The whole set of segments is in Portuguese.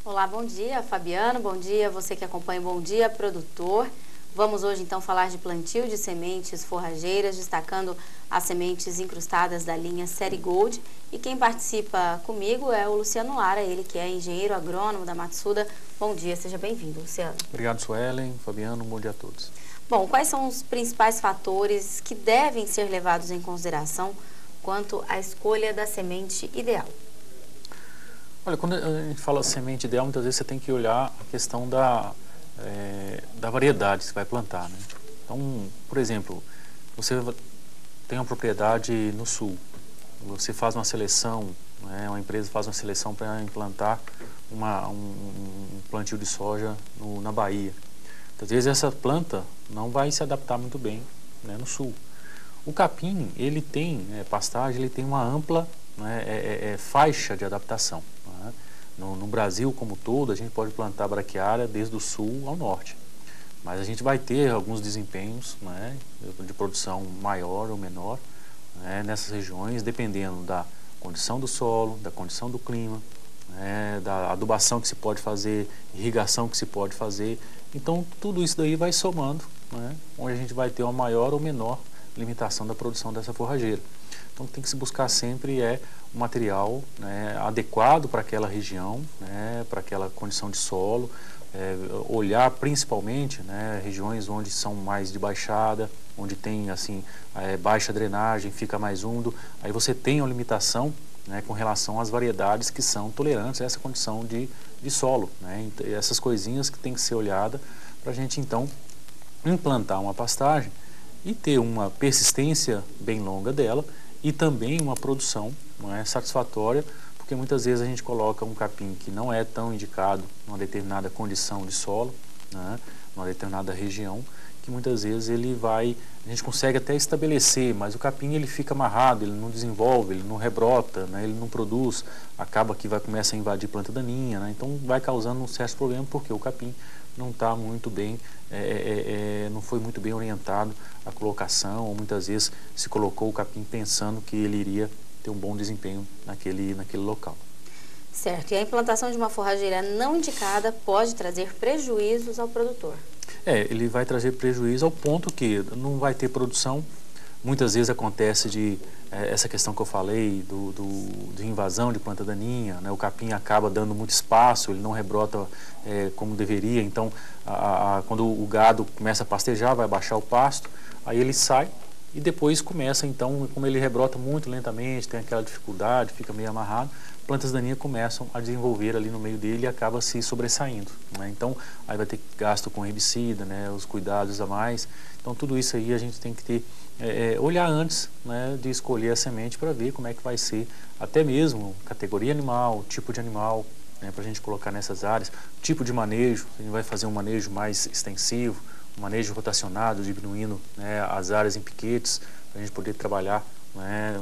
Olá, bom dia, Fabiano, bom dia, você que acompanha, bom dia, produtor. Vamos hoje então falar de plantio de sementes forrageiras, destacando as sementes incrustadas da linha Série Gold. E quem participa comigo é o Luciano Lara, ele que é engenheiro agrônomo da Matsuda. Bom dia, seja bem-vindo, Luciano. Obrigado, Suelen, Fabiano, bom dia a todos. Bom, quais são os principais fatores que devem ser levados em consideração quanto à escolha da semente ideal? Olha, quando a gente fala semente ideal, muitas vezes você tem que olhar a questão da variedade que você vai plantar, né? Então, por exemplo, você tem uma propriedade no sul, você faz uma seleção, né, uma empresa faz uma seleção para implantar um plantio de soja na Bahia. Às vezes essa planta não vai se adaptar muito bem, né, no sul. O capim, ele tem, pastagem, ele tem uma ampla, né, faixa de adaptação. Né? No Brasil como todo, a gente pode plantar braquiária desde o sul ao norte. Mas a gente vai ter alguns desempenhos, né, de produção maior ou menor, né, nessas regiões, dependendo da condição do solo, da condição do clima, né, da adubação que se pode fazer, irrigação que se pode fazer. Então, tudo isso daí vai somando, né, onde a gente vai ter uma maior ou menor limitação da produção dessa forrageira. Então, tem que se buscar sempre um material, né, adequado para aquela região, né, para aquela condição de solo, olhar principalmente, né, regiões onde são mais de baixada, onde tem assim, baixa drenagem, fica mais úmido. Aí você tem uma limitação, né, com relação às variedades que são tolerantes a essa condição de solo, né? E essas coisinhas que tem que ser olhada para a gente então implantar uma pastagem e ter uma persistência bem longa dela e também uma produção, não é, satisfatória, porque muitas vezes a gente coloca um capim que não é tão indicado numa determinada condição de solo, né, numa determinada região, que muitas vezes a gente consegue até estabelecer, mas o capim ele fica amarrado, ele não desenvolve, ele não rebrota, né, ele não produz, acaba que começa a invadir planta daninha, né, então vai causando um certo problema porque o capim não está muito bem, não foi muito bem orientado a colocação, ou muitas vezes se colocou o capim pensando que ele iria ter um bom desempenho naquele local. Certo, e a implantação de uma forrageira não indicada pode trazer prejuízos ao produtor. Ele vai trazer prejuízo ao ponto que não vai ter produção. Muitas vezes acontece essa questão que eu falei, de invasão de planta daninha, né? O capim acaba dando muito espaço, ele não rebrota como deveria, então quando o gado começa a pastejar, vai baixar o pasto, aí ele sai e depois começa, então, como ele rebrota muito lentamente, tem aquela dificuldade, fica meio amarrado, plantas daninhas começam a desenvolver ali no meio dele e acaba se sobressaindo, né? Então, aí vai ter gasto com herbicida, né, os cuidados a mais. Então, tudo isso aí a gente tem que ter, olhar antes, né, de escolher a semente para ver como é que vai ser, até mesmo categoria animal, tipo de animal, né, para a gente colocar nessas áreas, tipo de manejo, a gente vai fazer um manejo mais extensivo, um manejo rotacionado, diminuindo, né, as áreas em piquetes, para a gente poder trabalhar, né,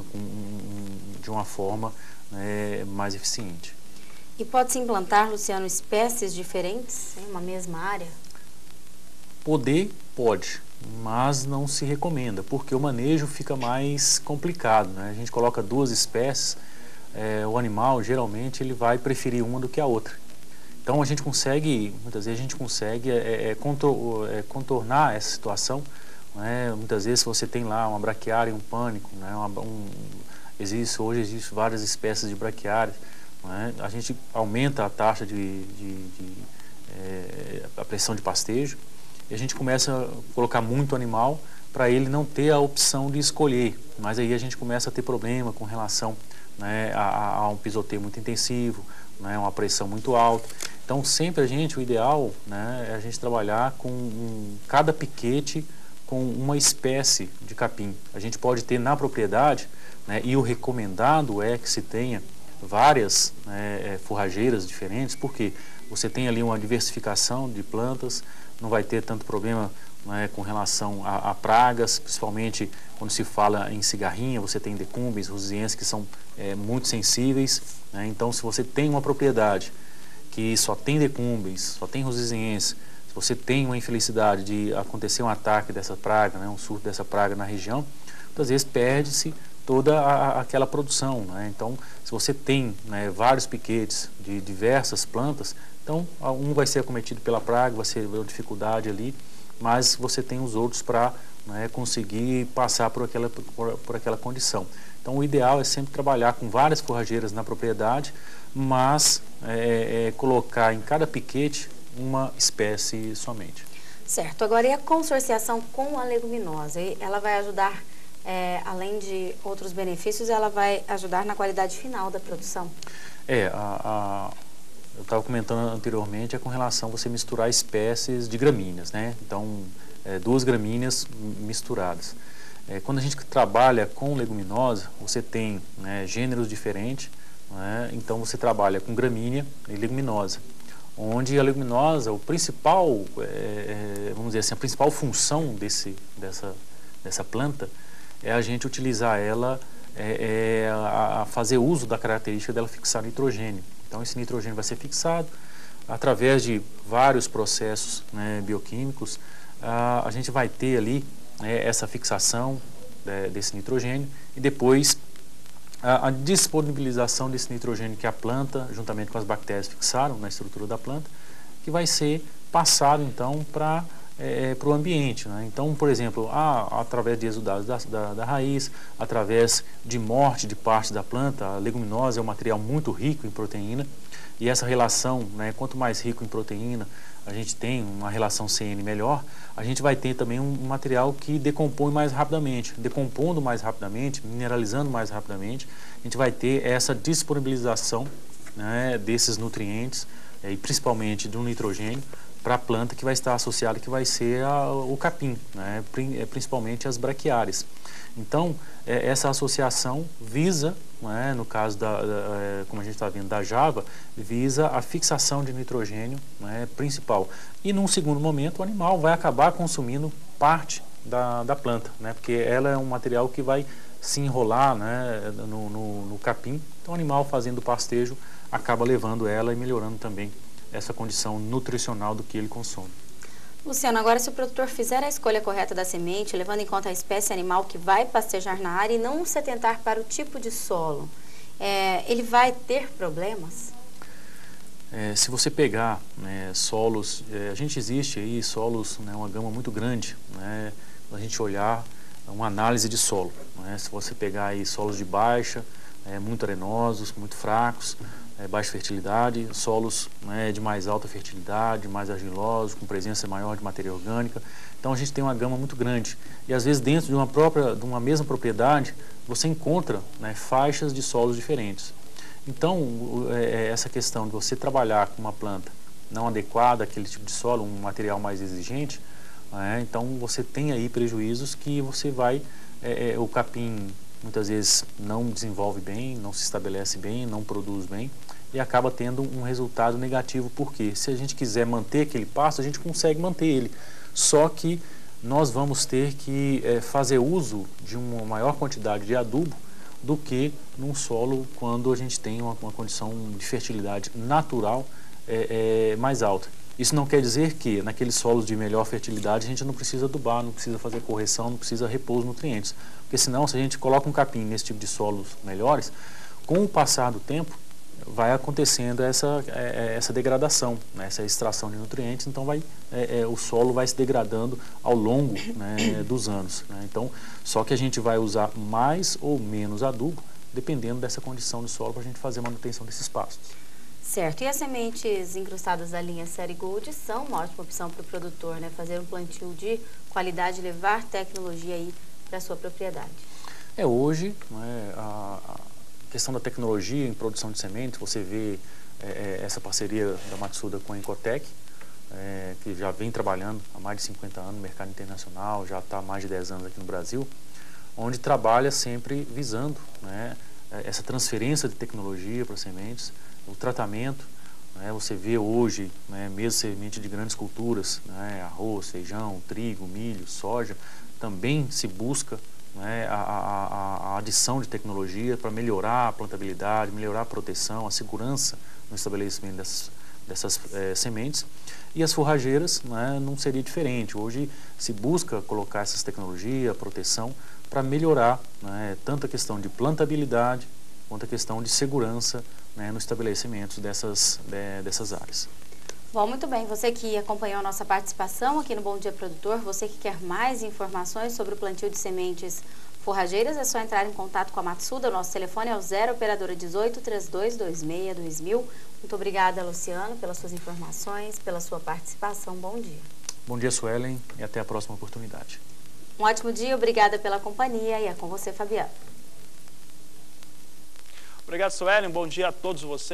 de uma forma, né, mais eficiente. E pode-se implantar, Luciano, espécies diferentes em uma mesma área? Pode, mas não se recomenda, porque o manejo fica mais complicado, né? A gente coloca duas espécies, o animal geralmente ele vai preferir uma do que a outra. Então a gente consegue, muitas vezes a gente consegue contornar essa situação, né? Muitas vezes se você tem lá uma braquiária e um pânico, né? Hoje existem várias espécies de braquiárias, né? A gente aumenta a taxa a pressão de pastejo e a gente começa a colocar muito animal para ele não ter a opção de escolher, mas aí a gente começa a ter problema com relação, né, a um pisoteio muito intensivo, né, uma pressão muito alta. Então sempre o ideal, né, é a gente trabalhar com cada piquete com uma espécie de capim. A gente pode ter na propriedade, né, e o recomendado é que se tenha várias, né, forrageiras diferentes, porque você tem ali uma diversificação de plantas, não vai ter tanto problema, né, com relação a pragas, principalmente quando se fala em cigarrinha, você tem decumbens, rosezienses que são muito sensíveis, né? Então se você tem uma propriedade que só tem decumbens, só tem rosezienses, se você tem uma infelicidade de acontecer um ataque dessa praga, né, um surto dessa praga na região, muitas vezes perde-se toda aquela produção, né? Então, se você tem, né, vários piquetes de diversas plantas, então um vai ser acometido pela praga, vai ser uma dificuldade ali, mas você tem os outros para, né, conseguir passar por aquela condição. Então, o ideal é sempre trabalhar com várias forrageiras na propriedade, mas colocar em cada piquete uma espécie somente. Certo. Agora, e a consorciação com a leguminosa? Ela vai ajudar, além de outros benefícios, ela vai ajudar na qualidade final da produção? Eu estava comentando anteriormente com relação a você misturar espécies de gramíneas, né? Então, duas gramíneas misturadas. Quando a gente trabalha com leguminosa, você tem, né, gêneros diferentes, né? Então você trabalha com gramínea e leguminosa, onde a leguminosa, o principal, vamos dizer assim, a principal função dessa planta é a gente utilizar ela, a fazer uso da característica dela fixar nitrogênio. Então esse nitrogênio vai ser fixado através de vários processos, né, bioquímicos. A gente vai ter ali, essa fixação desse nitrogênio e depois a disponibilização desse nitrogênio que a planta, juntamente com as bactérias, fixaram na estrutura da planta, que vai ser passado então para o ambiente, né? Então, por exemplo, através de exudados da raiz, através de morte de parte da planta, a leguminosa é um material muito rico em proteína, e essa relação, né, quanto mais rico em proteína a gente tem uma relação CN melhor, a gente vai ter também um material que decompõe mais rapidamente. Decompondo mais rapidamente, mineralizando mais rapidamente, a gente vai ter essa disponibilização, né, desses nutrientes, e principalmente do nitrogênio, para a planta que vai estar associada, que vai ser o capim, né, principalmente as braquiárias. Então, essa associação visa, né, no caso, como a gente está vendo, da Java, visa a fixação de nitrogênio, né, principal. E num segundo momento, o animal vai acabar consumindo parte da planta, né, porque ela é um material que vai se enrolar, né, no capim. Então, o animal fazendo o pastejo acaba levando ela e melhorando também essa condição nutricional do que ele consome. Luciano, agora se o produtor fizer a escolha correta da semente, levando em conta a espécie animal que vai pastejar na área e não se atentar para o tipo de solo, ele vai ter problemas? Se você pegar, né, solos, existe aí solos, né, uma gama muito grande, né, a gente olhar uma análise de solo, né, se você pegar aí solos de baixa, muito arenosos, muito fracos, baixa fertilidade, solos, né, de mais alta fertilidade, mais argilosos, com presença maior de matéria orgânica. Então a gente tem uma gama muito grande. E às vezes dentro de uma mesma propriedade, você encontra, né, faixas de solos diferentes. Então essa questão de você trabalhar com uma planta não adequada àquele tipo de solo, um material mais exigente, então você tem aí prejuízos que você vai, o capim muitas vezes não desenvolve bem, não se estabelece bem, não produz bem e acaba tendo um resultado negativo, porque se a gente quiser manter aquele pasto, a gente consegue manter ele, só que nós vamos ter que fazer uso de uma maior quantidade de adubo do que num solo quando a gente tem uma condição de fertilidade natural mais alta. Isso não quer dizer que naqueles solos de melhor fertilidade a gente não precisa adubar, não precisa fazer correção, não precisa repor os nutrientes. Porque senão, se a gente coloca um capim nesse tipo de solos melhores, com o passar do tempo vai acontecendo essa degradação, né, essa extração de nutrientes, então o solo vai se degradando ao longo, né, dos anos, né? Então, só que a gente vai usar mais ou menos adubo, dependendo dessa condição do solo, para a gente fazer a manutenção desses pastos. Certo, e as sementes incrustadas da linha Série Gold são uma ótima opção para o produtor, né? Fazer um plantio de qualidade, levar tecnologia aí para a sua propriedade. Hoje, né, a questão da tecnologia em produção de sementes, você vê essa parceria da Matsuda com a Incotec, que já vem trabalhando há mais de 50 anos no mercado internacional, já está há mais de 10 anos aqui no Brasil, onde trabalha sempre visando, né, essa transferência de tecnologia para sementes, o tratamento, né, você vê hoje, né, mesmo semente de grandes culturas, né, arroz, feijão, trigo, milho, soja, também se busca, né, a adição de tecnologia para melhorar a plantabilidade, melhorar a proteção, a segurança no estabelecimento dessas sementes. E as forrageiras, né, não seria diferente. Hoje se busca colocar essas tecnologias, proteção, para melhorar, né, tanto a questão de plantabilidade quanto a questão de segurança, né, no estabelecimento dessas áreas. Bom, muito bem. Você que acompanhou a nossa participação aqui no Bom Dia Produtor, você que quer mais informações sobre o plantio de sementes forrageiras, é só entrar em contato com a Matsuda. O nosso telefone é o 0 operadora 18 3226 2000. Muito obrigada, Luciano, pelas suas informações, pela sua participação. Bom dia. Bom dia, Suelen, e até a próxima oportunidade. Um ótimo dia, obrigada pela companhia e é com você, Fabiano. Obrigado, Suelen. Bom dia a todos vocês.